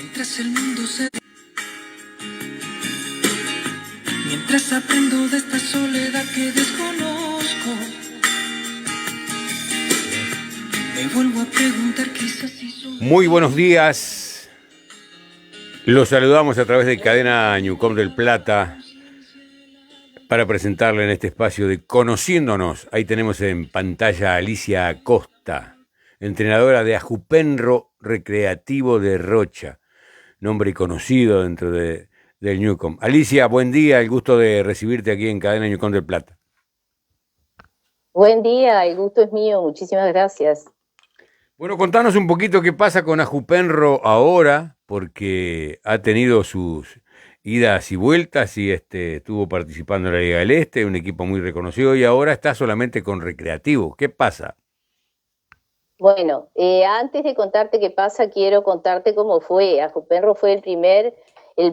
Mientras el mundo se... Mientras aprendo de esta soledad que desconozco, me vuelvo a preguntar quizás si soy... Muy buenos días. Los saludamos a través de Cadena Newcom del Plata para presentarle en este espacio de Conociéndonos. Ahí tenemos en pantalla a Alicia Acosta, entrenadora de Ajupenro Recreativo de Rocha, nombre conocido dentro del Newcom. Alicia, buen día, el gusto de recibirte aquí en Cadena Newcom del Plata. Buen día, el gusto es mío, muchísimas gracias. Bueno, contanos un poquito qué pasa con Ajupenro ahora, porque ha tenido sus idas y vueltas y estuvo participando en la Liga del Este, un equipo muy reconocido, y ahora está solamente con Recreativo. ¿Qué pasa? Bueno, antes de contarte qué pasa, quiero contarte cómo fue. Ajupenro fue el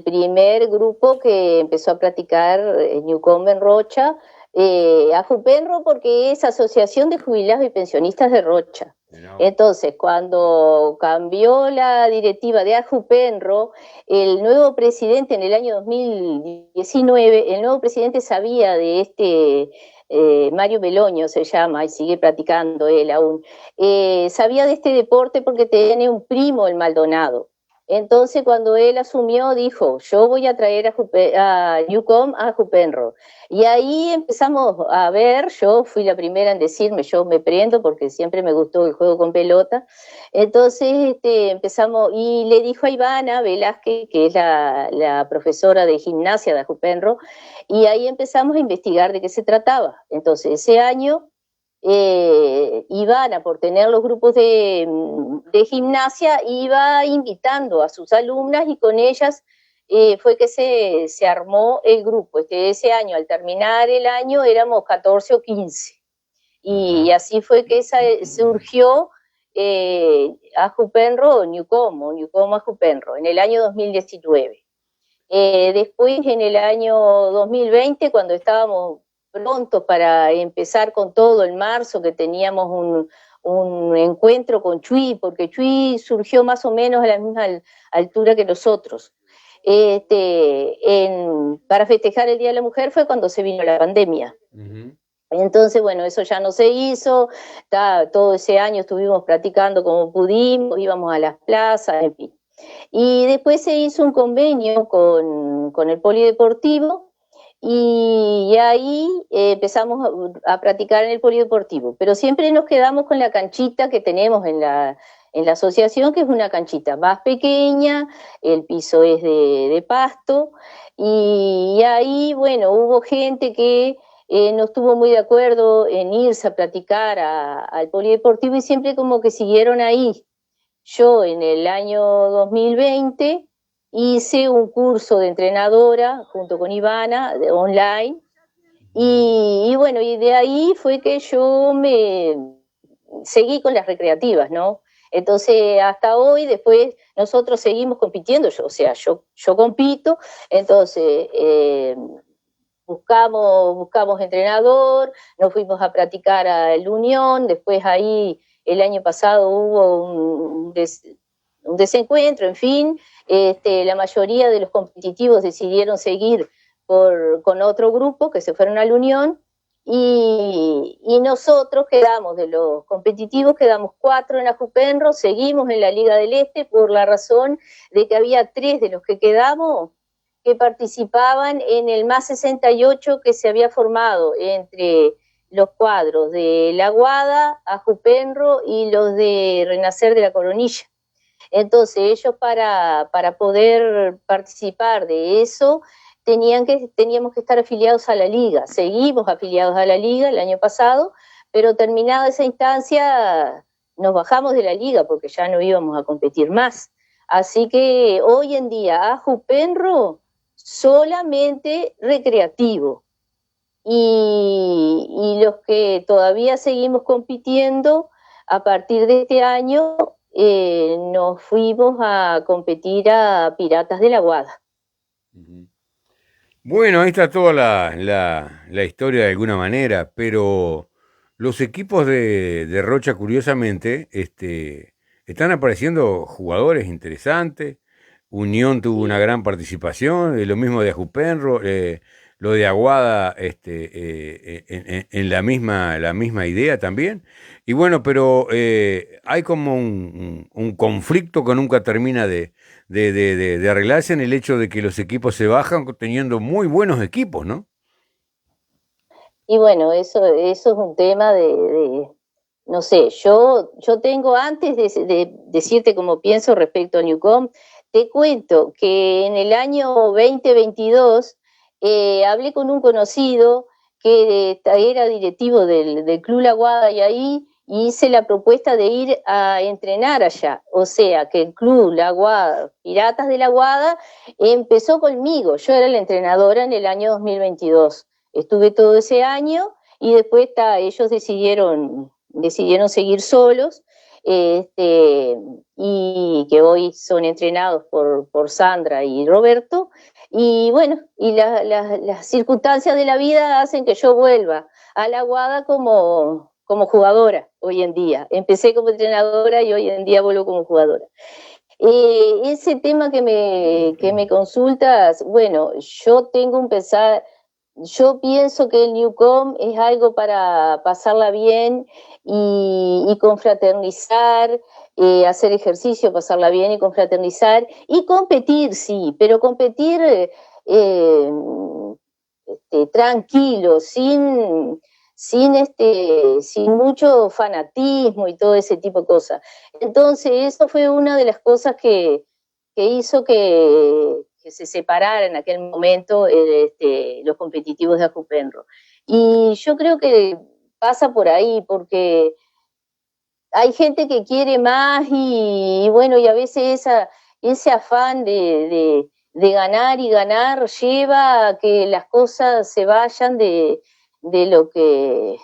primer grupo que empezó a practicar Newcom en Rocha. Ajupenro porque es Asociación de Jubilados y Pensionistas de Rocha. No. Entonces, cuando cambió la directiva de Ajupenro, el nuevo presidente en el año 2019, el nuevo presidente sabía de Mario Beloño se llama y sigue practicando él aún, sabía de este deporte porque tiene un primo, el Maldonado. Entonces, cuando él asumió, dijo, yo voy a traer a Newcom a Ajupenro. Y ahí empezamos a ver, yo fui la primera en decirme, yo me prendo porque siempre me gustó el juego con pelota. Entonces empezamos, y le dijo a Ivana Velázquez, que es la profesora de gimnasia de Ajupenro, y ahí empezamos a investigar de qué se trataba. Entonces, ese año... Ivana, por tener los grupos de gimnasia, iba invitando a sus alumnas y con ellas fue que se armó el grupo. Ese año, al terminar el año, éramos 14 o 15. Y así fue que surgió Ajupenro Newcom Ajupenro, en el año 2019. Después, en el año 2020, cuando estábamos pronto para empezar con todo en marzo, que teníamos un encuentro con Chuy, porque Chuy surgió más o menos a la misma altura que nosotros. Para festejar el Día de la Mujer fue cuando se vino la pandemia. Uh-huh. Entonces, bueno, eso ya no se hizo, todo ese año estuvimos practicando como pudimos, íbamos a las plazas, en fin. Y después se hizo un convenio con el polideportivo, y ahí empezamos a practicar en el polideportivo, pero siempre nos quedamos con la canchita que tenemos en la asociación, que es una canchita más pequeña, el piso es de pasto, y ahí, bueno, hubo gente que no estuvo muy de acuerdo en irse a practicar al polideportivo y siempre como que siguieron ahí. Yo en el año 2020 hice un curso de entrenadora junto con Ivana, online, y bueno, y de ahí fue que yo me seguí con las recreativas, ¿no? Entonces, hasta hoy, después, nosotros seguimos compitiendo, yo compito, entonces buscamos entrenador, nos fuimos a practicar a la Unión, después ahí el año pasado hubo un desencuentro, en fin, la mayoría de los competitivos decidieron seguir con otro grupo que se fueron a la Unión y nosotros quedamos, de los competitivos, quedamos 4 en Ajupenro, seguimos en la Liga del Este por la razón de que había 3 de los que quedamos que participaban en el MAS 68 que se había formado entre los cuadros de La Aguada, Ajupenro y los de Renacer de la Coronilla. Entonces ellos para poder participar de eso teníamos que estar afiliados a la Liga. Seguimos afiliados a la Liga el año pasado, pero terminada esa instancia nos bajamos de la Liga porque ya no íbamos a competir más. Así que hoy en día Ajupenro solamente recreativo. Y los que todavía seguimos compitiendo, a partir de este año nos fuimos a competir a Piratas de la Aguada. Bueno, ahí está toda la historia de alguna manera, pero los equipos de Rocha, curiosamente, están apareciendo jugadores interesantes, Unión tuvo una gran participación, lo mismo de Ajupenro, lo de Aguada en la misma idea también. Y bueno, pero hay como un conflicto que nunca termina de arreglarse en el hecho de que los equipos se bajan teniendo muy buenos equipos, ¿no? Y bueno, eso es un tema no sé, yo tengo, antes de decirte cómo pienso respecto a Newcom, te cuento que en el año 2022 hablé con un conocido que era directivo del Club La Guada y ahí hice la propuesta de ir a entrenar allá. O sea, que el Club La Guada, Piratas de La Guada, empezó conmigo. Yo era la entrenadora en el año 2022. Estuve todo ese año y después ellos decidieron seguir solos, y que hoy son entrenados por Sandra y Roberto. Y bueno, y las circunstancias de la vida hacen que yo vuelva a la Guada como jugadora hoy en día. Empecé como entrenadora y hoy en día vuelvo como jugadora. Ese tema que me consultas, bueno, yo pienso que el Newcom es algo para pasarla bien y confraternizar, hacer ejercicio, pasarla bien y confraternizar y competir, sí, pero competir tranquilo, sin mucho fanatismo y todo ese tipo de cosas. Entonces, eso fue una de las cosas que hizo que se separaran en aquel momento los competitivos de Ajupenro. Y yo creo que pasa por ahí, porque hay gente que quiere más y bueno, y a veces ese afán de ganar y ganar lleva a que las cosas se vayan de lo que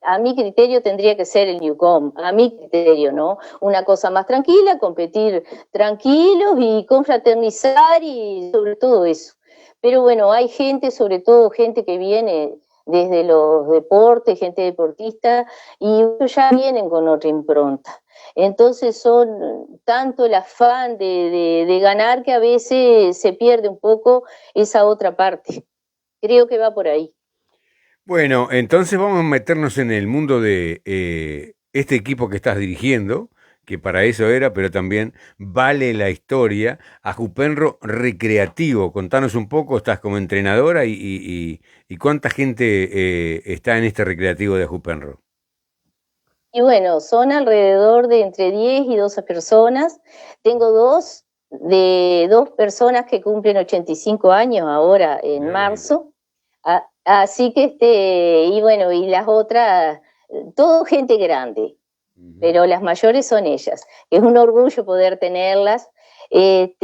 a mi criterio tendría que ser el Newcom, a mi criterio, ¿no? Una cosa más tranquila, competir tranquilos y confraternizar y sobre todo eso. Pero bueno, hay gente, sobre todo gente que viene desde los deportes, gente deportista, y ellos ya vienen con otra impronta. Entonces son tanto el afán de ganar que a veces se pierde un poco esa otra parte. Creo que va por ahí. Bueno, entonces vamos a meternos en el mundo de este equipo que estás dirigiendo, que para eso era, pero también vale la historia, Ajupenro Recreativo. Contanos un poco, estás como entrenadora y cuánta gente está en este recreativo de Ajupenro. Y bueno, son alrededor de entre 10 y 12 personas. Tengo dos personas que cumplen 85 años ahora en marzo. Así que y bueno, y las otras, todo gente grande, pero las mayores son ellas. Es un orgullo poder tenerlas. Y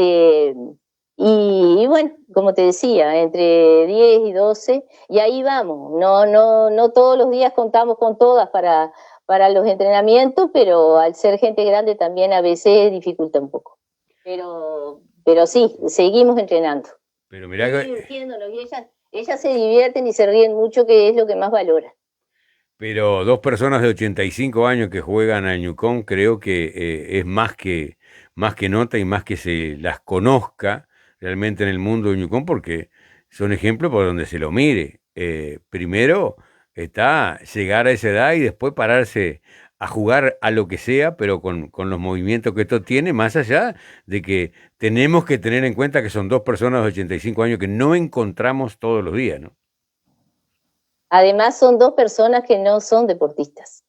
bueno, como te decía, entre 10 y 12, y ahí vamos. No todos los días contamos con todas para los entrenamientos, pero al ser gente grande también a veces dificulta un poco. Pero sí, seguimos entrenando. Pero mirá divirtiéndonos, y ellas se divierten y se ríen mucho, que es lo que más valora. Pero dos personas de 85 años que juegan a Newcom, creo que es más que nota y más que se las conozca realmente en el mundo de Newcom, porque son ejemplos por donde se lo mire. Primero está llegar a esa edad y después pararse a jugar a lo que sea, pero con los movimientos que esto tiene, más allá de que tenemos que tener en cuenta que son dos personas de 85 años que no encontramos todos los días, ¿no? Además son dos personas que no son deportistas,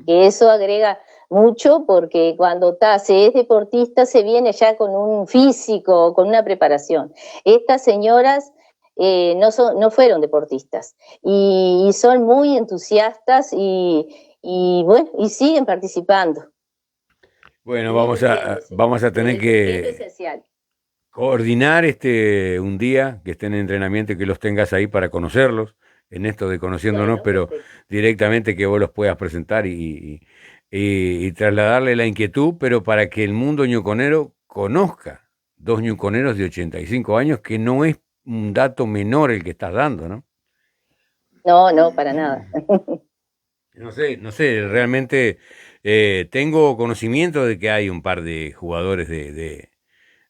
que eso agrega mucho, porque cuando se es deportista se viene ya con un físico, con una preparación. Estas señoras no fueron deportistas y son muy entusiastas y bueno, y siguen participando. Bueno, vamos a tener que coordinar un día que estén en entrenamiento y que los tengas ahí para conocerlos, en esto de conociéndonos, bueno, pero directamente que vos los puedas presentar y trasladarle la inquietud, pero para que el mundo ñuconero conozca dos ñuconeros de 85 años, que no es un dato menor el que estás dando, ¿no? No, para nada. No sé, realmente tengo conocimiento de que hay un par de jugadores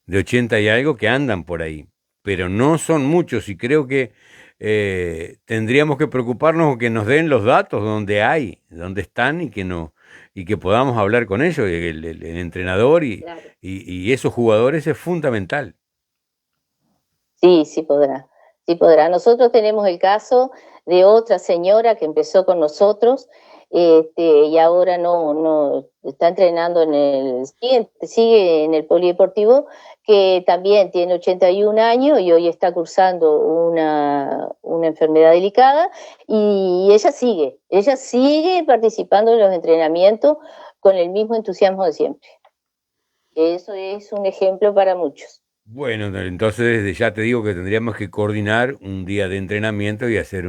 de 80 y algo que andan por ahí, pero no son muchos y creo que tendríamos que preocuparnos o que nos den los datos donde hay, donde están y que no y que podamos hablar con ellos, el entrenador Claro. y esos jugadores es fundamental. Sí, sí podrá, sí podrá. Nosotros tenemos el caso de otra señora que empezó con nosotros, y ahora no está entrenando sigue en el polideportivo, que también tiene 81 años y hoy está cursando una enfermedad delicada, y ella sigue participando en los entrenamientos con el mismo entusiasmo de siempre. Eso es un ejemplo para muchos. Bueno, entonces desde ya te digo que tendríamos que coordinar un día de entrenamiento y hacer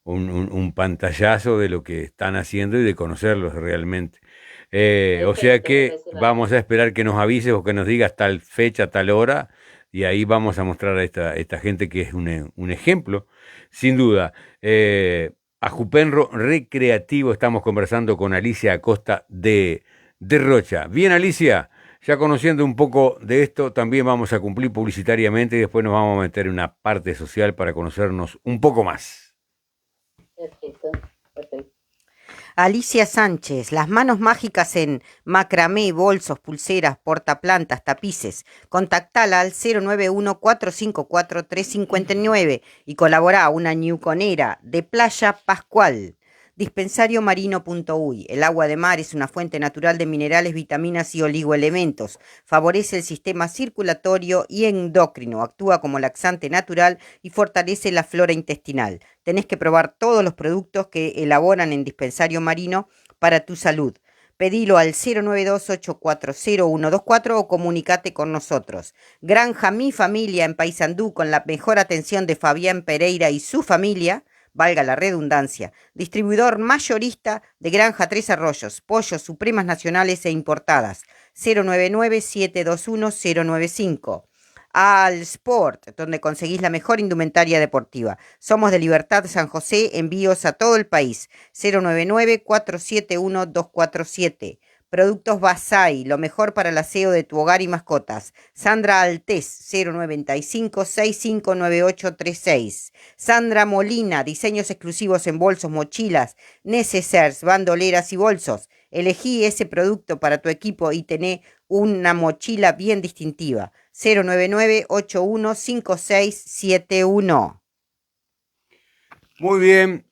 un pantallazo de lo que están haciendo y de conocerlos realmente. O sea Perfecto, me que parece bárbaro. vamos a esperar que nos avises o que nos digas tal fecha, tal hora, y ahí vamos a mostrar a esta gente que es un ejemplo, sin duda. A Jupenro Recreativo estamos conversando con Alicia Acosta de Rocha. Bien, Alicia, ya conociendo un poco de esto, también vamos a cumplir publicitariamente y después nos vamos a meter en una parte social para conocernos un poco más. Perfecto, perfecto. Alicia Sánchez, las manos mágicas en macramé, bolsos, pulseras, portaplantas, tapices. Contactala al 091-454-359 y colabora una ñuconera de Playa Pascual. Dispensario Marino.uy. El agua de mar es una fuente natural de minerales, vitaminas y oligoelementos. Favorece el sistema circulatorio y endocrino. Actúa como laxante natural y fortalece la flora intestinal. Tenés que probar todos los productos que elaboran en Dispensario Marino para tu salud. Pedilo al 092-840-124 o comunicate con nosotros. Granja Mi Familia en Paysandú con la mejor atención de Fabián Pereira y su familia, valga la redundancia, distribuidor mayorista de Granja Tres Arroyos, pollos supremas nacionales e importadas, 099-721-095. Al Sport, donde conseguís la mejor indumentaria deportiva. Somos de Libertad San José, envíos a todo el país, 099-471-247. Productos Basay, lo mejor para el aseo de tu hogar y mascotas. Sandra Altés, 095-659836. Sandra Molina, diseños exclusivos en bolsos, mochilas, necessaires, bandoleras y bolsos. Elegí ese producto para tu equipo y tené una mochila bien distintiva. 099-815671. Muy bien,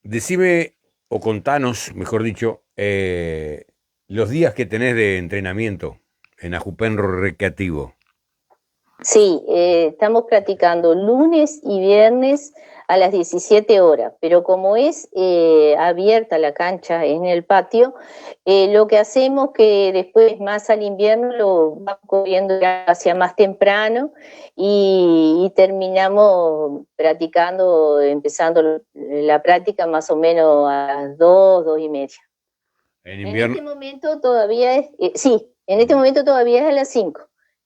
decime o contanos, mejor dicho, los días que tenés de entrenamiento en Ajupenro Recreativo. Sí, estamos practicando lunes y viernes a las 17 horas, pero como es abierta la cancha en el patio, lo que hacemos que después más al invierno lo vamos corriendo hacia más temprano y terminamos practicando, empezando la práctica más o menos a las 2:30. En En invierno, este momento todavía es, en este momento todavía es a las 5,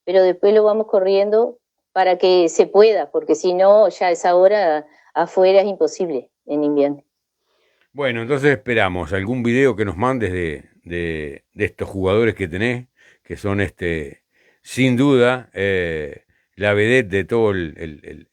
pero después lo vamos corriendo para que se pueda, porque si no, ya a esa hora afuera es imposible en invierno. bueno, entonces esperamos algún video que nos mandes de estos jugadores que tenés, que son sin duda la vedette de todo el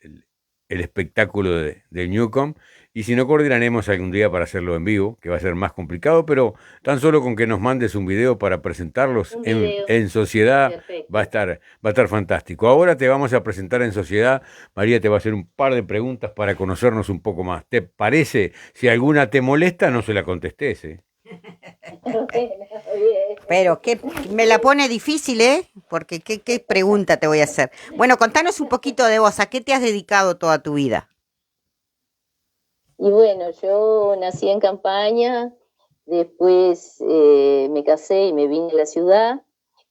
espectáculo del Newcomb. Y si no, coordinaremos algún día para hacerlo en vivo, que va a ser más complicado, pero tan solo con que nos mandes un video para presentarlos en sociedad va a estar fantástico. Ahora te vamos a presentar en sociedad. María te va a hacer un par de preguntas para conocernos un poco más. ¿Te parece? Si alguna te molesta, no se la contestes, ¿eh? Pero que me la pone difícil, ¿eh? Porque ¿qué pregunta te voy a hacer? Bueno, contanos un poquito de vos. ¿A qué te has dedicado toda tu vida? Y bueno, yo nací en Campaña, después me casé y me vine a la ciudad.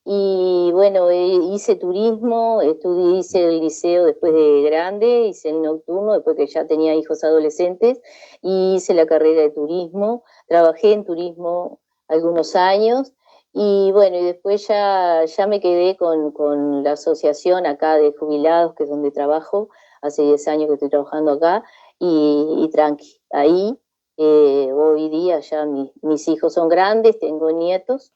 Y bueno, hice turismo, hice el liceo después de grande, hice el nocturno después que ya tenía hijos adolescentes, y hice la carrera de turismo, trabajé en turismo algunos años, y bueno, y después ya me quedé con la asociación acá de jubilados, que es donde trabajo, hace 10 años que estoy trabajando acá, y tranqui, ahí hoy día ya mis hijos son grandes, tengo nietos.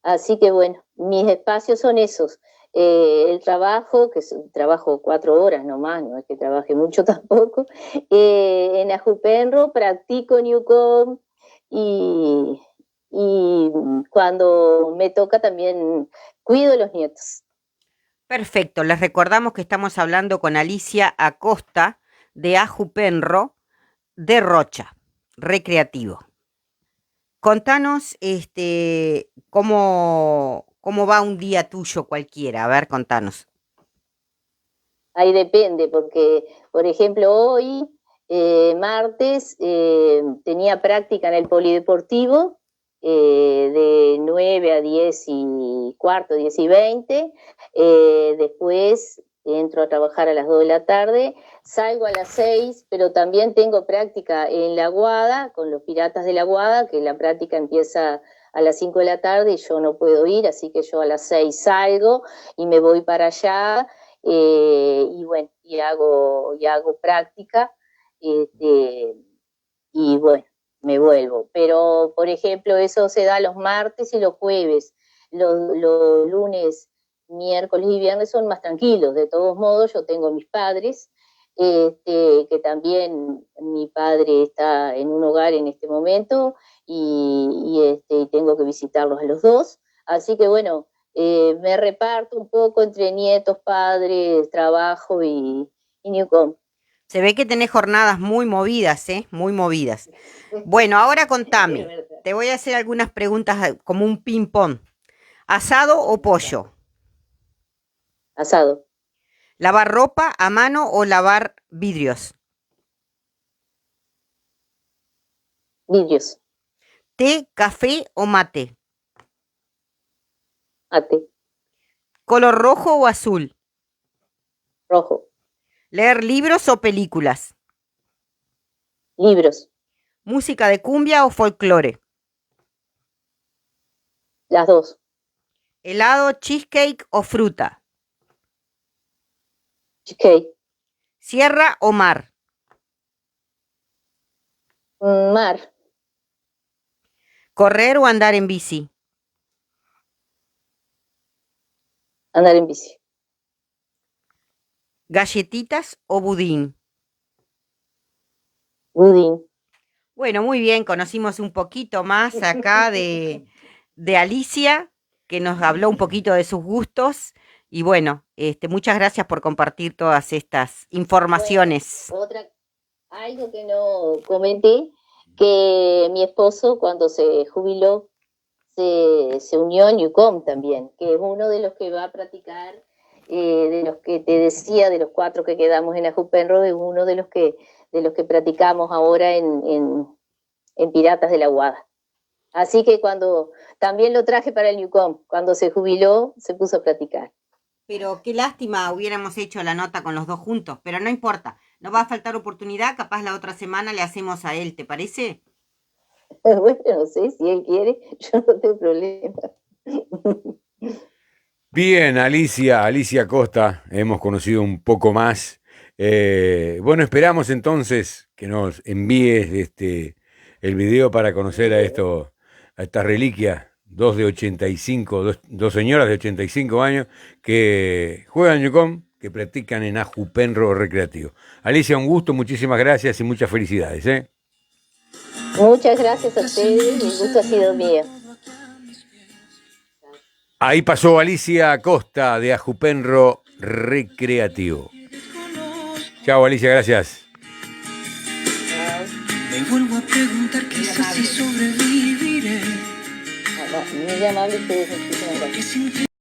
Así que bueno, mis espacios son esos. El trabajo, trabajo 4 horas nomás, no es que trabaje mucho tampoco. En Ajupenro practico Newcom y cuando me toca también cuido los nietos. Perfecto, les recordamos que estamos hablando con Alicia Acosta de Ajupenro de Rocha, recreativo. Contanos cómo va un día tuyo cualquiera, a ver, contanos. Ahí depende, porque, por ejemplo, hoy, martes, tenía práctica en el polideportivo de 9 a 10:15, 10:20. Después entro a trabajar a las 2 de la tarde, salgo a las 6, pero también tengo práctica en la Guada, con los Piratas de la Guada, que la práctica empieza a las 5 de la tarde y yo no puedo ir, así que yo a las 6 salgo y me voy para allá. Y bueno, y hago práctica, y bueno, me vuelvo. Pero, por ejemplo, eso se da los martes y los jueves. Los lunes, miércoles y viernes son más tranquilos. De todos modos, yo tengo mis padres, que también mi padre está en un hogar en este momento y tengo que visitarlos a los dos. Así que bueno, me reparto un poco entre nietos, padres, trabajo y Newcom. Se ve que tenés jornadas muy movidas, muy movidas. Bueno, ahora contame, te voy a hacer algunas preguntas como un ping-pong. ¿Asado o pollo? Asado. ¿Lavar ropa a mano o lavar vidrios? Vidrios. ¿Té, café o mate? Mate. ¿Color rojo o azul? Rojo. ¿Leer libros o películas? Libros. ¿Música de cumbia o folclore? Las dos. ¿Helado, cheesecake o fruta? Cheesecake. ¿Sierra o mar? Mar. ¿Correr o andar en bici? Andar en bici. ¿Galletitas o budín? Budín. Bueno, muy bien, conocimos un poquito más acá de Alicia, que nos habló un poquito de sus gustos. Y bueno, muchas gracias por compartir todas estas informaciones. Bueno, algo que no comenté, que mi esposo cuando se jubiló se unió a Newcom también, que es uno de los que va a practicar, de los que te decía, de los 4 que quedamos en Ajupenro, es uno de los que practicamos ahora en Piratas de la Guada. Así que también lo traje para el Newcom, cuando se jubiló se puso a practicar. Pero qué lástima, hubiéramos hecho la nota con los dos juntos, pero no importa, no va a faltar oportunidad, capaz la otra semana le hacemos a él, ¿te parece? Bueno, no sé, si él quiere, yo no tengo problema. Bien, Alicia Costa, hemos conocido un poco más. Bueno, esperamos entonces que nos envíes el video para conocer a esta reliquia, dos señoras de 85 años que juegan Newcom, que practican en Ajupenro recreativo. Alicia, un gusto, muchísimas gracias y muchas felicidades. Muchas gracias a ustedes, el gusto ha sido mío. Ahí pasó Alicia Acosta de Ajupenro Recreativo. Chao, Alicia, gracias. Me vuelvo a preguntar quizás si sobreviviré. Muy amable ustedes, muchísimas gracias.